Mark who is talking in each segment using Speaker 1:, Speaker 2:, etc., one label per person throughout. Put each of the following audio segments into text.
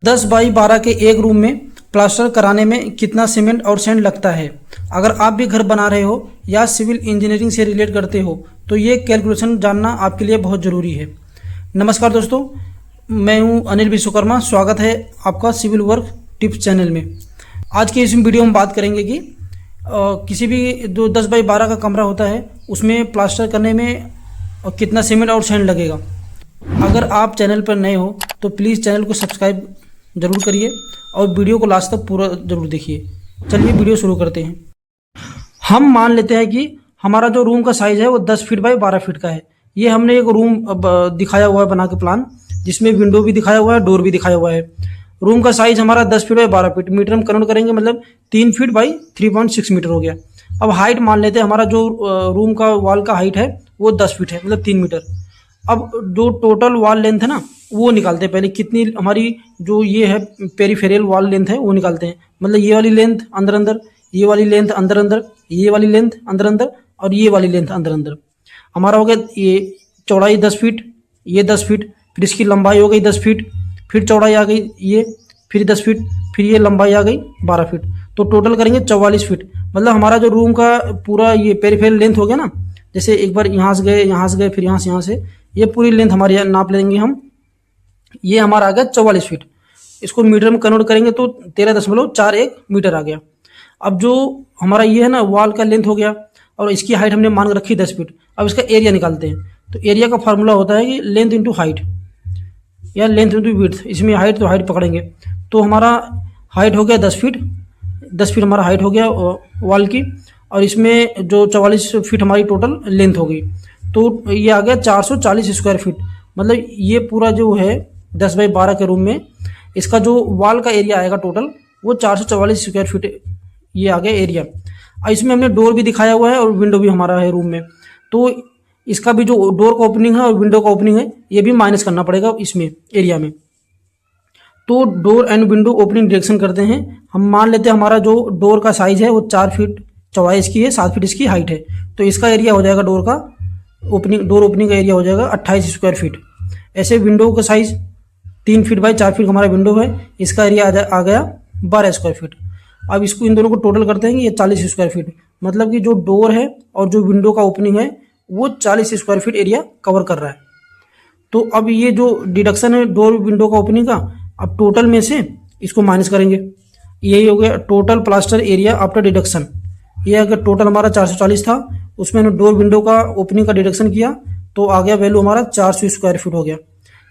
Speaker 1: 10 by 12 के एक room में प्लास्टर कराने में कितना सीमेंट और सैंड लगता है। अगर आप भी घर बना रहे हो या सिविल इंजीनियरिंग से रिलेट करते हो तो ये कैलकुलेशन जानना आपके लिए बहुत ज़रूरी है। नमस्कार दोस्तों, मैं हूं अनिल विश्वकर्मा। स्वागत है आपका सिविल वर्क टिप्स चैनल में। आज के इस वीडियो में बात करेंगे कि किसी भी जो 10 बाई 12 का कमरा होता है उसमें प्लास्टर करने में कितना सीमेंट और सैंड लगेगा। अगर आप चैनल पर नए हो तो प्लीज़ चैनल को सब्सक्राइब ज़रूर करिए और वीडियो को लास्ट तक पूरा ज़रूर देखिए। चलिए वीडियो शुरू करते हैं। हम मान लेते हैं कि हमारा जो रूम का साइज़ है वो 10 फीट बाई 12 फीट का है। ये हमने एक रूम दिखाया हुआ है बना के प्लान, जिसमें विंडो भी दिखाया हुआ है, डोर भी दिखाया हुआ है। रूम का साइज़ हमारा 10 फीट बाई 12 फीट, मीटर में कन्वर्ट करेंगे मतलब 3 फीट बाई 3.6 मीटर हो गया। अब हाइट मान लेते हैं, हमारा जो रूम का वॉल का हाइट है वो 10 फीट है, मतलब 3 मीटर। अब जो टोटल वॉल लेंथ है ना वो निकालते हैं। पहले कितनी हमारी जो ये है पेरीफेरल वॉल लेंथ है वो निकालते हैं। मतलब ये वाली लेंथ अंदर अंदर, ये वाली लेंथ अंदर अंदर, ये वाली लेंथ अंदर अंदर और ये वाली लेंथ अंदर अंदर। हमारा हो गया ये चौड़ाई 10 फीट, ये 10 फीट, फिर इसकी लंबाई हो गई 10 फीट, फिर चौड़ाई आ गई ये, फिर 10 फीट, फिर ये लंबाई आ गई 12 फीट। तो टोटल करेंगे 44 फीट। मतलब हमारा जो रूम का पूरा ये पेरीफेरल लेंथ हो गया ना, जैसे एक बार यहाँ से गए फिर यहाँ से ये पूरी लेंथ हमारी नाप लेंगे हम। ये हमारा आ गया 44 फीट। इसको मीटर में कन्वर्ट करेंगे तो 13.41 मीटर आ गया। अब जो हमारा ये है ना वॉल का लेंथ हो गया और इसकी हाइट हमने मान रखी 10 फीट। अब इसका एरिया निकालते हैं। तो एरिया का फार्मूला होता है कि लेंथ इंटू हाइट या लेंथ इंटू विड्थ। इसमें हाइट तो हाइट पकड़ेंगे। तो हमारा हाइट हो गया 10 फीट, 10 फीट हमारा हाइट हो गया वॉल की, और इसमें जो 44 फीट हमारी टोटल लेंथ हो गई। तो ये आ गया 440 स्क्वायर फीट। मतलब ये पूरा जो है 10 बाई 12 के रूम में इसका जो वॉल का एरिया आएगा टोटल वो 444 स्क्वायर फीट ये आ गया एरिया। और इसमें हमने डोर भी दिखाया हुआ है और विंडो भी हमारा है रूम में। तो इसका भी जो डोर का ओपनिंग है और विंडो का ओपनिंग है ये भी माइनस करना पड़ेगा इसमें एरिया में। तो door and window opening direction करते हैं। हम मान लेते हैं हमारा जो डोर का साइज है वो 4 फीट चौड़ाई इसकी है, 7 फीट इसकी हाइट है। तो इसका एरिया हो जाएगा डोर ओपनिंग का एरिया हो जाएगा 28 स्क्वायर फीट। ऐसे विंडो का साइज 3 फीट बाई 4 फीट हमारा विंडो है, इसका एरिया आ गया 12 स्क्वायर फीट। अब इसको इन दोनों को टोटल करते हैं कि ये 40 स्क्वायर फीट। मतलब कि जो डोर है और जो विंडो का ओपनिंग है वो 40 स्क्वायर फीट एरिया कवर कर रहा है। तो अब ये जो डिडक्शन है डोर विंडो का ओपनिंग का, अब टोटल में से इसको माइनस करेंगे। यही हो गया total plaster area after deduction. ये अगर टोटल हमारा 440 था, उसमें डोर विंडो का ओपनिंग का डिडक्शन किया तो आ गया वैल्यू हमारा 400 स्क्वायर फीट हो गया।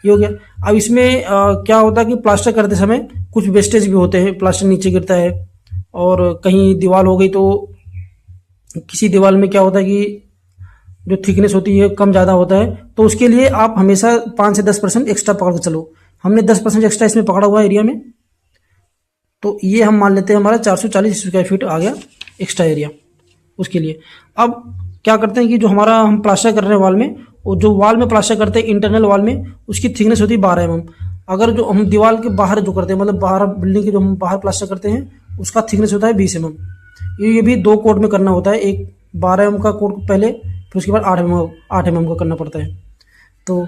Speaker 1: ये हो गया। अब इसमें क्या होता है कि प्लास्टर करते समय कुछ वेस्टेज भी होते हैं, प्लास्टर नीचे गिरता है और कहीं दीवार हो गई तो किसी दीवार में क्या होता है कि जो थिकनेस होती है कम ज़्यादा होता है। तो उसके लिए आप हमेशा 5 से 10% एक्स्ट्रा पकड़ के चलो। हमने 10% एक्स्ट्रा इसमें पकड़ा हुआ है एरिया में। तो ये हम मान लेते हैं हमारा 440 स्क्वायर फीट आ गया एक्स्ट्रा एरिया उसके लिए। अब क्या करते हैं कि जो हमारा हम प्लास्टर कर रहे हैं वॉल में, वो जो वॉल में प्लास्टर करते हैं इंटरनल वॉल में, उसकी थिकनेस होती है 12 mm। अगर जो हम दीवार के बाहर जो करते हैं मतलब बाहर बिल्डिंग के जो हम बाहर प्लास्टर करते हैं उसका थिकनेस होता है 20 mm। ये भी 2 कोट में करना होता है, एक 12 mm का कोट पहले, फिर उसके बाद 8 mm का करना पड़ता है। तो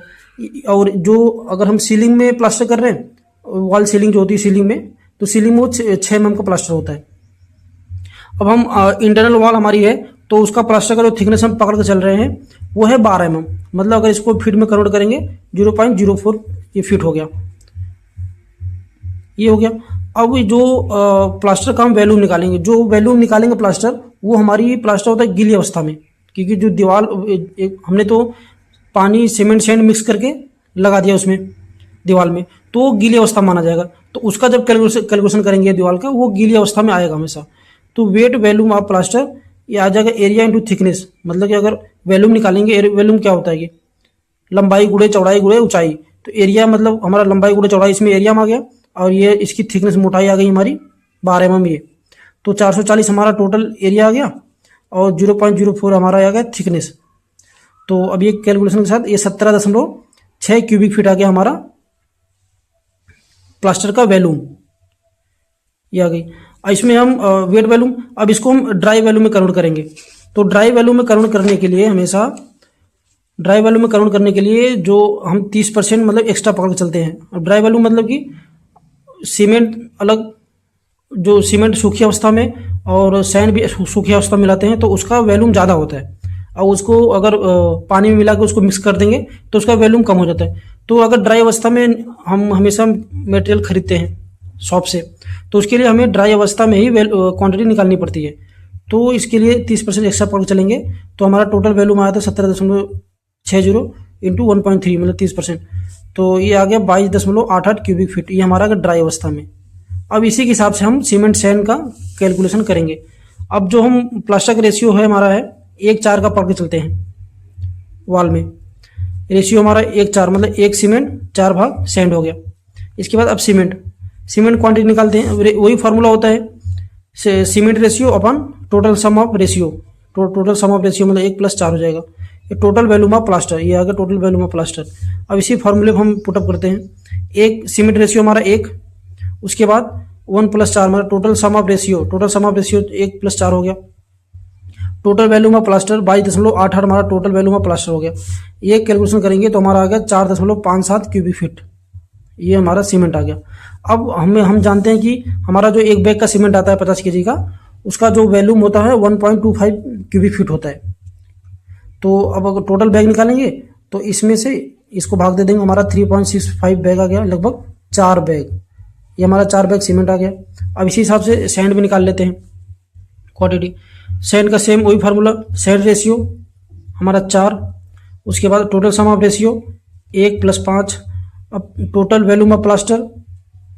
Speaker 1: और जो अगर हम सीलिंग में प्लास्टर कर रहे हैं वॉल सीलिंग जो होती है सीलिंग में, तो सीलिंग में वो 6 mm का प्लास्टर होता है। अब हम इंटरनल वॉल हमारी है तो उसका प्लास्टर का जो थिकनेस हम पकड़ के चल रहे हैं वो है 12 mm। मतलब अगर इसको फीट में कन्वर्ट करेंगे 0.04 ये फीट हो गया। ये हो गया। अब जो प्लास्टर का हम वैल्यूम निकालेंगे, जो वैल्यूम निकालेंगे प्लास्टर, वो हमारी प्लास्टर होता है गीली अवस्था में। क्योंकि जो दीवार हमने तो पानी सीमेंट सैंड मिक्स करके लगा दिया उसमें दीवार में, तो गीली अवस्था माना जाएगा। तो उसका जब कैलकुलेशन करेंगे दीवार का, वो गीली अवस्था में आएगा हमेशा। तो वेट वैल्यूम ऑफ प्लास्टर ये आ जाएगा एरिया इंटू थिकनेस। मतलब कि अगर वैल्यूम निकालेंगे, वैल्यूम क्या होता है कि लंबाई गुणे चौड़ाई गुणे ऊंचाई। तो एरिया मतलब हमारा लंबाई गुणे चौड़ाई इसमें एरिया में आ गया, और ये इसकी थिकनेस मोटाई आ गई हमारी 12 mm ये। तो 440 हमारा टोटल एरिया आ गया और 0.04 हमारा आ गया थिकनेस। तो अब ये कैलकुलेशन के साथ ये 17.6 क्यूबिक फीट आ गया हमारा प्लास्टर का वैल्यूम, ये आ गई। इसमें हम वेट वैल्यूम, अब इसको हम ड्राई वैल्यूम में कन्वर्ट करेंगे। तो ड्राई वैल्यूम में कन्वर्ट करने के लिए हमेशा ड्राई वैल्यूम में कन्वर्ट करने के लिए जो हम 30% मतलब एक्स्ट्रा पकड़ के चलते हैं। अब ड्राई वैल्यूम मतलब कि सीमेंट अलग, जो सीमेंट सूखी अवस्था में और सैंड भी सूखी अवस्था में मिलाते हैं तो उसका वैल्यूम ज़्यादा होता है, और उसको अगर पानी में मिला के उसको मिक्स कर देंगे तो उसका वैल्यूम कम हो जाता है। तो अगर ड्राई अवस्था में हम हमेशा मटेरियल खरीदते हैं शॉप से, तो उसके लिए हमें ड्राई अवस्था में ही क्वांटिटी निकालनी पड़ती है। तो इसके लिए 30% एक्स्ट्रा पड़ चलेंगे, तो हमारा टोटल वैल्यूम आया था 17.60 इंटू 1.3 मतलब 30%, तो ये आ गया 22.88 क्यूबिक फीट, ये हमारा अगर ड्राई अवस्था में। अब इसी के हिसाब से हम सीमेंट सैंड का कैलकुलेशन करेंगे। अब जो हम प्लास्टर का रेशियो है हमारा है 1:4 का पढ़ के चलते हैं वॉल में। रेशियो हमारा 1:4 मतलब 1 सीमेंट 4 भाग सैंड हो गया। इसके बाद अब सीमेंट क्वांटिटी निकालते हैं, वही फार्मूला होता है cement ratio upon total sum of ratio. Total sum of ratio मतलब 1+4 हो जाएगा। ये टोटल वैल्यूम ऑफ प्लास्टर, ये आ गया टोटल वैल्यूम ऑफ प्लास्टर। अब इसी फार्मूले को हम पुटअप करते हैं। एक सीमेंट रेशियो हमारा 1, उसके बाद 1+4 मतलब टोटल सम ऑफ रेशियो 1+4 हो गया। टोटल वैल्यूम ऑफ प्लास्टर 22.88 हमारा टोटल वैल्यूम ऑफ प्लास्टर हो गया। ये कैलकुलेशन करेंगे तो हमारा आ गया 4.57 क्यूबिक फीट, ये हमारा सीमेंट आ गया। अब हम जानते हैं कि हमारा जो एक बैग का सीमेंट आता है 50 केजी का, उसका जो वैल्यूम होता है 1.25 क्यूबिक फीट होता है। तो अब अगर टोटल बैग निकालेंगे तो इसमें से इसको भाग दे देंगे, हमारा 3.65 बैग आ गया, लगभग 4 बैग, ये हमारा 4 बैग सीमेंट आ गया। अब इसी हिसाब से सैंड भी निकाल लेते हैं क्वांटिटी। सैंड का सेम वही फार्मूला, सैंड रेशियो हमारा 4, उसके बाद टोटल सम ऑफ रेशियो 1+5। अब टोटल वैल्यूम ऑफ प्लास्टर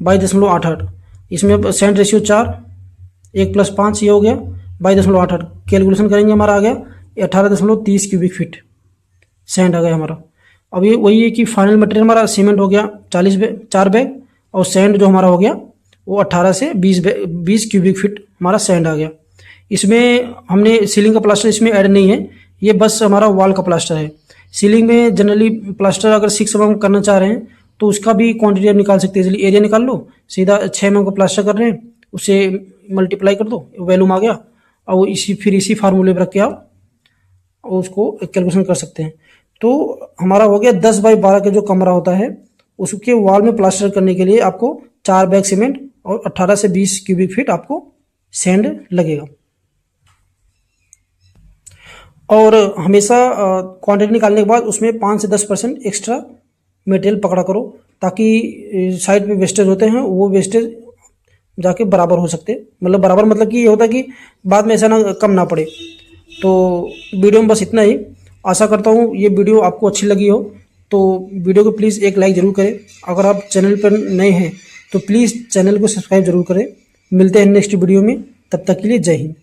Speaker 1: 22.88, इसमें सैंड रेशियो 4, 1+5 ये हो गया 22.88। कैलकुलेशन करेंगे हमारा आ गया 18.30 क्यूबिक फीट सैंड आ गया हमारा। अब ये वही है कि फाइनल मटेरियल हमारा सीमेंट हो गया 4 बैग, और सैंड जो हमारा हो गया वो 18 से 20 क्यूबिक फीट हमारा सैंड आ गया। इसमें हमने सीलिंग का प्लास्टर इसमें ऐड नहीं है, ये बस हमारा वॉल का प्लास्टर है। सीलिंग में जनरली प्लास्टर अगर 6 mm करना चाह रहे हैं तो उसका भी क्वांटिटी आप निकाल सकते हैं। इसलिए एरिया निकाल लो, सीधा 6 mm का प्लास्टर कर रहे हैं उसे मल्टीप्लाई कर दो, वैल्यूम आ गया, और इसी फार्मूले पर रख के आप उसको कैलकुलेशन कर सकते हैं। तो हमारा हो गया 10x12 का जो कमरा होता है उसके वॉल में प्लास्टर करने के लिए आपको 4 बैग सीमेंट और 18 से 20 क्यूबिक फीट आपको सैंड लगेगा। और हमेशा क्वांटिटी निकालने के बाद उसमें 5 से 10% एक्स्ट्रा मटेरियल पकड़ा करो, ताकि साइड पे वेस्टेज होते हैं वो वेस्टेज जाके बराबर हो सकते, मतलब बराबर मतलब कि ये होता है कि बाद में ऐसा ना कम ना पड़े। तो वीडियो में बस इतना ही। आशा करता हूँ ये वीडियो आपको अच्छी लगी हो, तो वीडियो को प्लीज़ एक लाइक ज़रूर करें। अगर आप चैनल पर नए हैं तो प्लीज़ चैनल को सब्सक्राइब जरूर करें। मिलते हैं नेक्स्ट वीडियो में, तब तक के लिए जय हिंद।